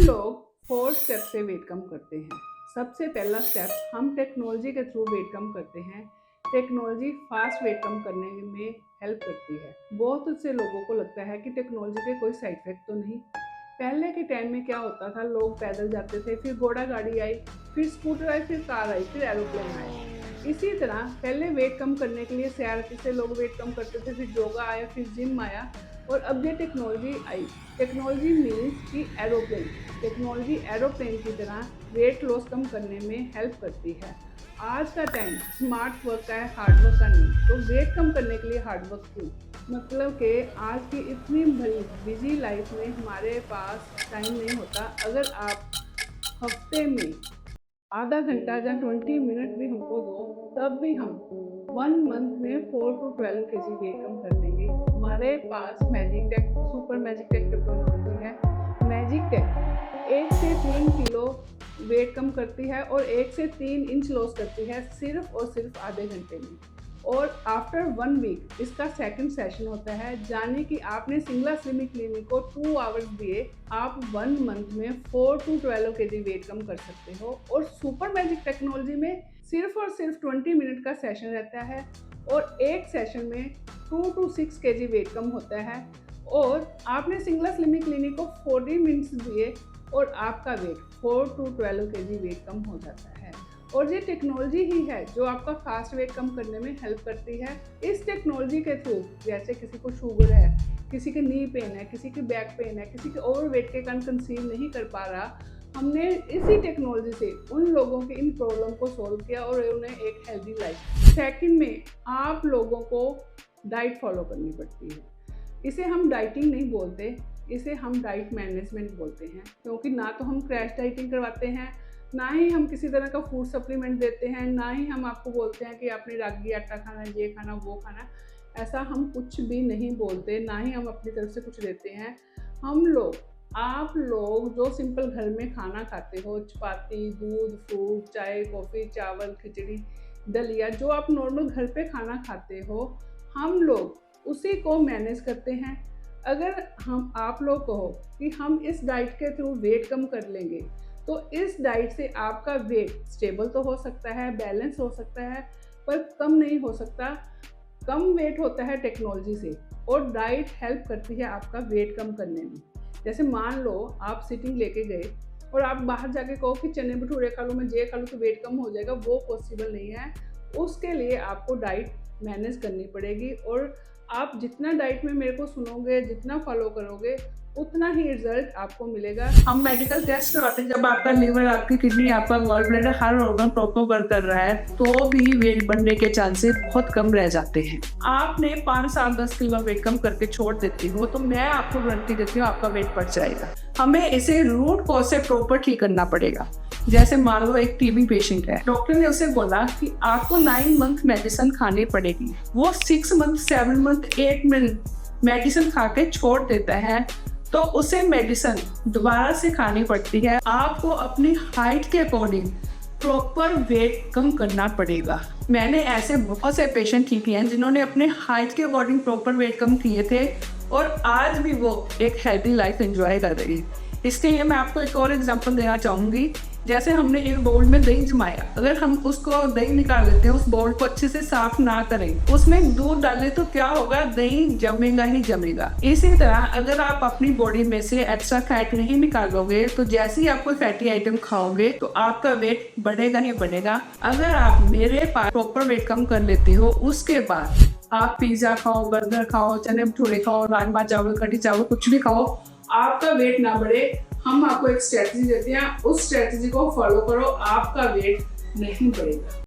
लोग 4 स्टेप से वेट कम करते हैं। सबसे पहला स्टेप, हम टेक्नोलॉजी के थ्रू वेट कम करते हैं। टेक्नोलॉजी फास्ट वेट कम करने में हेल्प करती है। बहुत से लोगों को लगता है कि टेक्नोलॉजी के कोई साइड इफेक्ट तो नहीं। पहले के टाइम में क्या होता था, लोग पैदल जाते थे, फिर घोड़ा गाड़ी आई, फिर स्कूटर आई, फिर कार आई, फिर एरोप्लेन आए। इसी तरह पहले वेट कम करने के लिए सैर से लोग वेट कम करते थे, फिर योगा आया, फिर जिम आया, और अब ये टेक्नोलॉजी आई। टेक्नोलॉजी मीन्स कि एरोप्लेन। टेक्नोलॉजी एरोप्लेन की तरह वेट लॉस कम करने में हेल्प करती है। आज का टाइम स्मार्ट वर्क का है, हार्ड वर्क का नहीं। तो वेट कम करने के लिए हार्ड वर्क क्यों? मतलब कि आज की इतनी बिजी लाइफ में हमारे पास टाइम नहीं होता। अगर आप हफ्ते में आधा घंटा या 20 मिनट भी हमको दो, तब भी हम 1 मंथ में 4 to 12 kg वेट कम कर लेंगे। हमारे पास magic tech, super magic tech technology है। मैजिक टेक 1 से 3 किलो वेट कम करती है और 1 से 3 इंच लॉस करती है, सिर्फ और सिर्फ आधे घंटे में। और आफ्टर 1 वीक इसका सेकंड सेशन होता है, यानी कि आपने सिंगला स्लिमिंग क्लिनिक को 2 आवर्स दिए, आप 1 मंथ में 4 to 12 kg वेट कम कर सकते हो। और सुपर मैजिक टेक्नोलॉजी में सिर्फ और सिर्फ 20 मिनट का सेशन रहता है और एक सेशन में 2 to 6 kg वेट कम होता है। और आपने सिंगला स्लिमिंग क्लिनिक को 40 मिनट्स दिए और आपका वेट 4 to 12 kg वेट कम हो जाता है। और ये टेक्नोलॉजी ही है जो आपका फास्ट वेट कम करने में हेल्प करती है। इस टेक्नोलॉजी के थ्रू, जैसे किसी को शुगर है, किसी के नी पेन है, किसी की बैक पेन है, किसी के ओवरवेट के कारण कंसीव नहीं कर पा रहा, हमने इसी टेक्नोलॉजी से उन लोगों की इन प्रॉब्लम को सॉल्व किया और उन्हें एक हेल्दी लाइफ। सेकंड में आप लोगों को डाइट फॉलो करनी पड़ती है। इसे हम डाइटिंग नहीं बोलते, इसे हम डाइट मैनेजमेंट बोलते हैं, क्योंकि ना तो हम क्रैश डाइटिंग करवाते हैं, ना ही हम किसी तरह का फूड सप्लीमेंट देते हैं, ना ही हम आपको बोलते हैं कि आपने रागी आटा खाना, ये खाना, वो खाना। ऐसा हम कुछ भी नहीं बोलते, ना ही हम अपनी तरफ से कुछ देते हैं। हम लोग, आप लोग जो सिंपल घर में खाना खाते हो, चपाती, दूध, फ्रूट, चाय, कॉफ़ी, चावल, खिचड़ी, दलिया, जो आप नॉर्मल घर पे खाना खाते हो, हम लोग उसी को मैनेज करते हैं। अगर हम आप लोग कहो कि हम इस डाइट के थ्रू वेट कम कर लेंगे, तो इस डाइट से आपका वेट स्टेबल तो हो सकता है, बैलेंस हो सकता है, पर कम नहीं हो सकता। कम वेट होता है टेक्नोलॉजी से, और डाइट हेल्प करती है आपका वेट कम करने में। जैसे मान लो आप सिटिंग लेके गए और आप बाहर जाके कहो कि चने भटूरे खा लो, मैं ये खा लूँ तो वेट कम हो जाएगा, वो पॉसिबल नहीं है। उसके लिए आपको डाइट मैनेज करनी पड़ेगी, और आप जितना डाइट में मेरे को सुनोगे, जितना फॉलो करोगे, उतना ही रिजल्ट आपको मिलेगा। हम मेडिकल टेस्ट करवाते हैं, जब आपका लीवर, आपकी किडनी, आपका गॉल ब्लैडर, हर ऑर्गन प्रॉपर वर्क कर रहा है, तो भी वेट बढ़ने के चांसेस बहुत कम रह जाते हैं। आपने 5 साल 10 किलो वेट कम करके छोड़ देती हो, तो मैं आपको गारंटी देती हूँ आपका वेट बढ़ जाएगा। हमें इसे रूट कॉज से प्रॉपर ठीक करना पड़ेगा। जैसे मान लो एक टीबी पेशेंट है, डॉक्टर ने उसे बोला कि आपको 9 मंथ मेडिसिन खानी पड़ेगी। वो 6 मंथ, 7 मंथ, 8 मंथ मेडिसिन खा के छोड़ देता है, तो उसे मेडिसिन दोबारा से खानी पड़ती है। आपको अपनी हाइट के अकॉर्डिंग प्रॉपर वेट कम करना पड़ेगा। मैंने ऐसे बहुत से पेशेंट ठीक किए हैं जिन्होंने अपने हाइट के अकॉर्डिंग प्रॉपर वेट कम किए थे, और आज भी वो एक हेल्दी लाइफ एंजॉय कर रही है। इसलिए मैं आपको एक और एग्जांपल देना चाहूँगी। जैसे हमने एक बाउल में दही जमाया, अगर हम उसको दही निकाल लेते हैं, उस बाउल को अच्छे से साफ ना करें, उसमें दूध डालें, तो क्या होगा, दही जमेगा ही जमेगा। इसी तरह अगर आप अपनी बॉडी में से एक्स्ट्रा फैट नहीं निकालोगे, तो जैसे ही आप कोई फैटी आइटम खाओगे, तो आपका वेट बढ़ेगा ही बढ़ेगा। अगर आप मेरे पास प्रॉपर वेट कम कर लेते हो, उसके बाद आप पिज्जा खाओ, बर्गर खाओ, चने भटूरे खाओ, राजमा चावल, कढ़ी चावल, कुछ भी खाओ, आपका वेट ना बढ़े, हम आपको एक स्ट्रेटजी देते हैं, उस स्ट्रेटजी को फॉलो करो, आपका वेट नहीं बढ़ेगा।